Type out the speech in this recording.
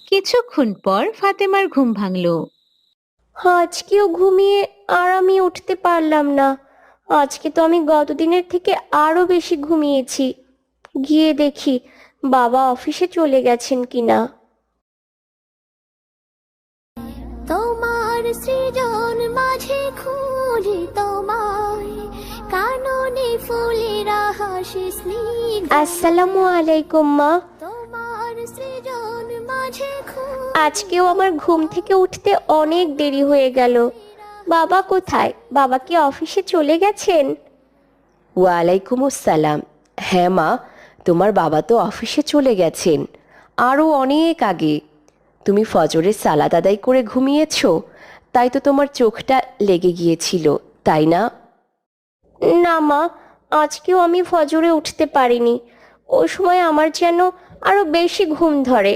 কিছুক্ষণ পর ফাতেমার ঘুম ভাঙল। আজকেও ঘুমিয়ে আর আমি উঠতে পারলাম না। আজকে তো আমি গতদিনের থেকে আরো বেশি ঘুমিয়েছি। গিয়ে দেখি বাবা অফিসে চলে গেছেন কিনা। তোমার সৃজন মাঝে খুঁজি তোমায়, কাননে ফুলেরা হাসি স্নিগ্ধ। আসসালামু আলাইকুম মা। তোমার সৃজন মাঝে আজকেও আমার ঘুম থেকে উঠতে অনেক দেরি হয়ে গেল। বাবা কোথায়? বাবা কি অফিসে চলে গেছেন? ওয়ালাইকুম আসসালাম। হ্যাঁ মা, তোমার বাবা তো অফিসে চলে গেছেন আরও অনেক আগে। তুমি ফজরের সালাত আদায় করে ঘুমিয়েছ, তাই তো তোমার চোখটা লেগে গিয়েছিল, তাই না? না মা, আজকেও আমি ফজরে উঠতে পারিনি। ওই সময় আমার যেন আরো বেশি ঘুম ধরে।